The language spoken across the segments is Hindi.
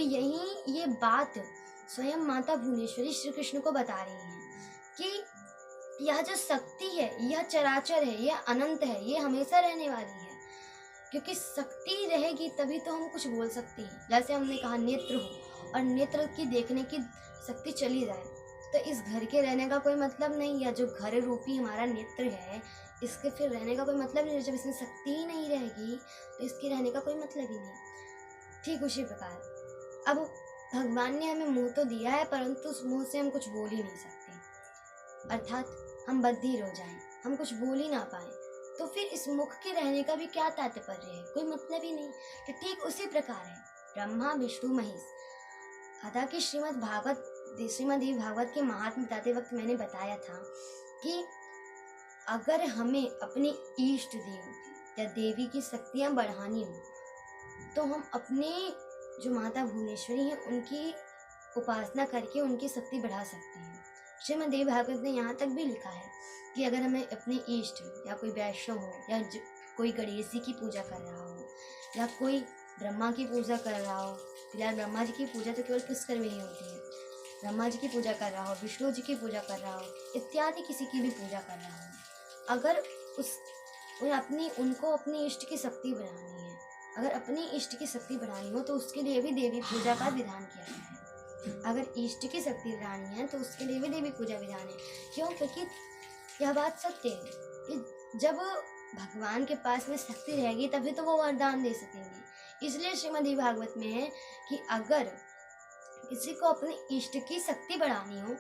यही ये बात स्वयं माता भुवनेश्वरी श्री कृष्ण को बता रही हैं कि यह जो शक्ति है, यह चराचर है, यह अनंत है, ये हमेशा रहने वाली है। क्योंकि शक्ति रहेगी तभी तो हम कुछ बोल सकते हैं। जैसे हमने कहा नेत्र हो और नेत्र की देखने की शक्ति चली जाए तो इस घर के रहने का कोई मतलब नहीं, या जो घर रूपी हमारा नेत्र है इसके फिर रहने का कोई मतलब नहीं। जब इसमें शक्ति ही नहीं रहेगी तो इसके रहने का कोई मतलब ही नहीं। ठीक उसी प्रकार अब भगवान ने हमें मुंह तो दिया है परंतु उस मुंह से हम कुछ बोल ही नहीं सकते, अर्थात हम बधिर हो जाएं, हम कुछ बोल ही ना पाए, तो फिर इस मुख के रहने का भी क्या तात्पर्य है, कोई मतलब ही नहीं। तो ठीक उसी प्रकार है ब्रह्मा विष्णु महेश। अदा कि श्रीमद् भागवत के महात्म्य बताते वक्त मैंने बताया था कि अगर हमें अपने इष्ट देव या देवी की शक्तियाँ बढ़ानी हो तो हम अपने जो माता भुवनेश्वरी हैं उनकी उपासना करके उनकी शक्ति बढ़ा सकते हैं। श्रीमद् भागवत ने यहाँ तक भी लिखा है कि अगर हमें अपने इष्ट या कोई वैष्णव हो या कोई गणेश जी की पूजा कर रहा हो या कोई ब्रह्मा की पूजा कर रहा हो, फिलहाल ब्रह्मा जी की पूजा तो केवल पुष्कर में ही होती है, ब्रह्मा जी की पूजा कर रहा हो, विष्णु जी की पूजा कर रहा हो, इत्यादि किसी की भी पूजा कर रहा हो, अगर उनको अपनी इष्ट की शक्ति बढ़ानी है, अगर अपनी इष्ट की शक्ति बढ़ानी हो तो उसके लिए भी देवी पूजा का विधान किया गया है। अगर इष्ट की शक्ति बढ़ानी है तो उसके लिए भी देवी पूजा विधान है। क्यों? क्योंकि यह बात सत्य है कि जब भगवान के पास में शक्ति रहेगी तभी तो वो वरदान दे सकेंगे। इसलिए श्रीमद् भागवत में है कि अगर किसी को अपनी इष्ट की शक्ति बढ़ानी हो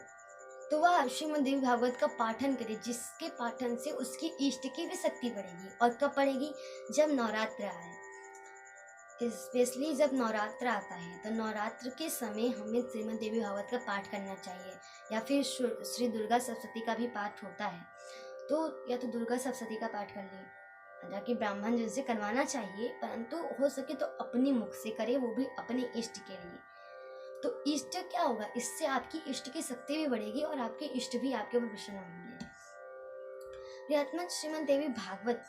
तो वह श्रीमद् भागवत का पाठन करे, जिसके पाठन से उसकी इष्ट की भी शक्ति बढ़ेगी। और कब बढ़ेगी? जब नवरात्र आए, स्पेशली जब नवरात्र आता है तो नवरात्र के समय हमें श्रीमद् भागवत का पाठ करना चाहिए, या फिर श्री दुर्गा सप्तशती का भी पाठ होता है तो या तो दुर्गा सप्तशती का पाठ कर लें, ताकि ब्राह्मण जिनसे करवाना चाहिए, परंतु हो सके तो अपने मुख से करे, वो भी अपने इष्ट के लिए। तो इष्ट क्या होगा? इससे आपकी इष्ट की शक्ति भी बढ़ेगी और आपके इष्ट भी आपके ऊपर प्रसन्न होंगे। प्रियात्मा श्रीमद् देवी भागवत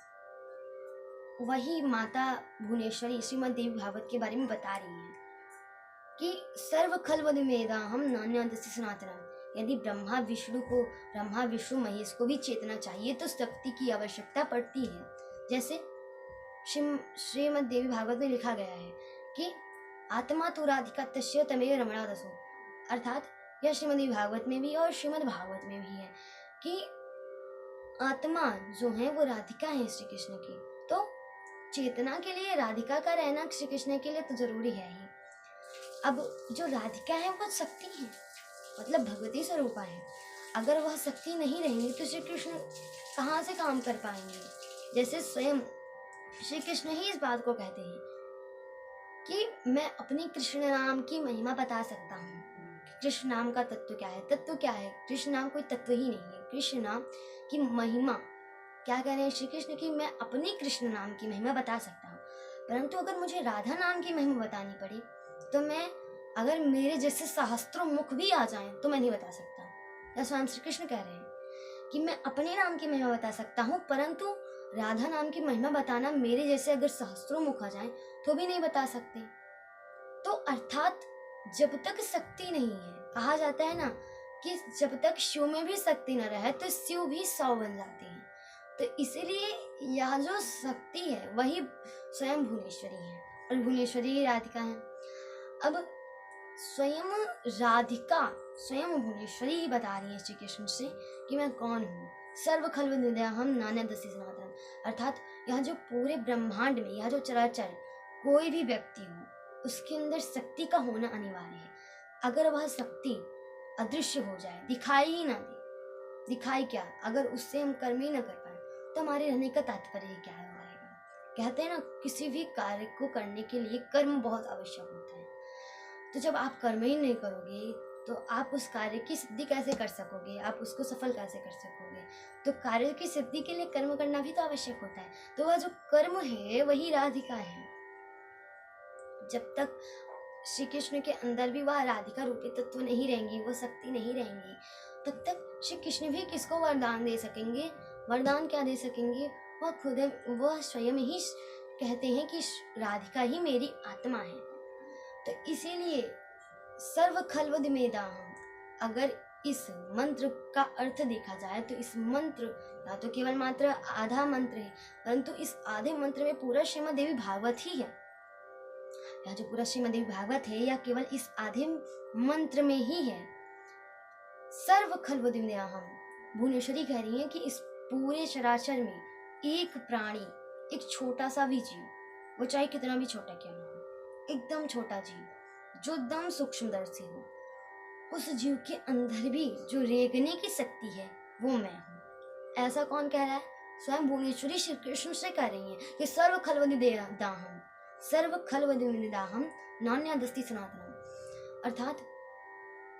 वही माता भुवनेश्वरी श्रीमद् देवी भागवत के बारे में बता रही है कि सर्व खलवद मेदा हम नान्यदस्य सनातनम। यदि ब्रह्मा विष्णु महेश को भी चेतना चाहिए तो शक्ति की आवश्यकता पड़ती है। जैसे श्रीमद् देवी भागवत में लिखा गया है कि आत्मा तो राधिका तस्य तमेव रमणा दसो, अर्थात यह श्रीमद् भागवत में भी और श्रीमद् भागवत में भी है कि आत्मा जो है वो राधिका है श्री कृष्ण की, तो चेतना के लिए राधिका का रहना श्री कृष्ण के लिए तो जरूरी है ही। अब जो राधिका है वो शक्ति है, मतलब भगवती स्वरूपा है। अगर वह शक्ति नहीं रहेंगी तो श्री कृष्ण कहाँ से काम कर पाएंगे? जैसे स्वयं श्री कृष्ण ही इस बात को कहते हैं कि मैं अपनी कृष्ण नाम की महिमा बता सकता हूँ। कृष्ण नाम का तत्व क्या है? तत्व क्या है? कृष्ण नाम कोई तत्व ही नहीं है। कृष्ण नाम की महिमा क्या कह रहे हैं श्री कृष्ण की मैं अपनी कृष्ण नाम की महिमा बता सकता हूँ, परंतु अगर मुझे राधा नाम की महिमा बतानी पड़ी तो मैं, अगर मेरे जैसे सहस्त्रों मुख भी आ जाएं तो मैं नहीं बता सकता। या स्वयं श्री कृष्ण कह रहे हैं कि मैं अपने नाम की महिमा बता सकता हूँ, परंतु राधा नाम की महिमा बताना मेरे जैसे अगर सहस्त्रों मुख आ जाएं तो भी नहीं बता सकते। तो अर्थात जब तक शक्ति नहीं है, कहा जाता है ना कि जब तक शिव में भी शक्ति न रहे तो शिव भी 100 बन जाते हैं। तो इसीलिए यह जो शक्ति है वही स्वयं भुवनेश्वरी है और भुवनेश्वरी ही राधिका है। अब स्वयं राधिका स्वयं भुवनेश्वरी ही बता रही है श्री कृष्ण से कि मैं कौन हूँ। सर्व खलु निदयहम नान्यदस्य सनातनम, अर्थात यह जो पूरे ब्रह्मांड में यह जो चराचर कोई भी व्यक्ति हो उसके अंदर शक्ति का होना अनिवार्य है। अगर वह शक्ति अदृश्य हो जाए, दिखाई ही ना दे, दिखाई क्या, अगर उससे हम कर्म ही ना कर पाए तो हमारे रहने का तात्पर्य क्या है रहेगा? कहते हैं ना किसी भी कार्य को करने के लिए कर्म बहुत आवश्यक होता है। तो जब आप कर्म ही नहीं करोगे तो आप उस कार्य की सिद्धि कैसे कर सकोगे? आप उसको सफल कैसे कर सकोगे? तो कार्य की सिद्धि के लिए कर्म करना भी तो आवश्यक होता है। तो वह जो कर्म है वही राधिका है। जब तक श्री कृष्ण के अंदर भी वह राधिका रूपी तत्व नहीं रहेंगी, वो शक्ति नहीं रहेंगी, तब तक श्री कृष्ण भी किसको वरदान दे सकेंगे? वरदान क्या दे सकेंगे? वह स्वयं ही कहते हैं कि राधिका ही मेरी आत्मा है। तो इसीलिए सर्व खल्वदिमेदाहम, अगर इस मंत्र का अर्थ देखा जाए तो इस मंत्र ना तो केवल मात्र आधा मंत्र है, परंतु इस आधे मंत्र में पूरा श्रीमद् देवी भागवत ही है। या जो पूरा श्रीमद् देवी भागवत है या केवल इस आधे मंत्र में ही है। सर्व खल्वदिमेदाहम, भुवनेश्वरी कह रही है कि इस पूरे चराचर में एक प्राणी, एक छोटा सा भी जीव, वो चाहे कितना भी छोटा क्यों ना हो, एकदम छोटा जीव जो एकदम सूक्ष्मदर्शी हो, उस जीव के अंदर भी जो रेंगने की शक्ति है वो मैं हूँ। ऐसा कौन कह रहा है? स्वयं भुवनेश्वरी श्री कृष्ण से कह रही है कि सर्व खल्वदिमेदाहम, सर्व खल्वदिमेदाहम नान्यदस्ति सनातनम। अर्थात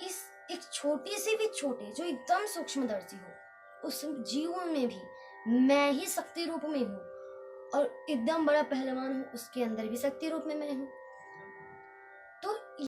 इस एक छोटी सी भी छोटे जो एकदम सूक्ष्मदर्शी हो उस जीव में भी मैं ही शक्ति रूप में हूँ, और एकदम बड़ा पहलवान हूँ उसके अंदर भी शक्ति रूप में मैं हूँ।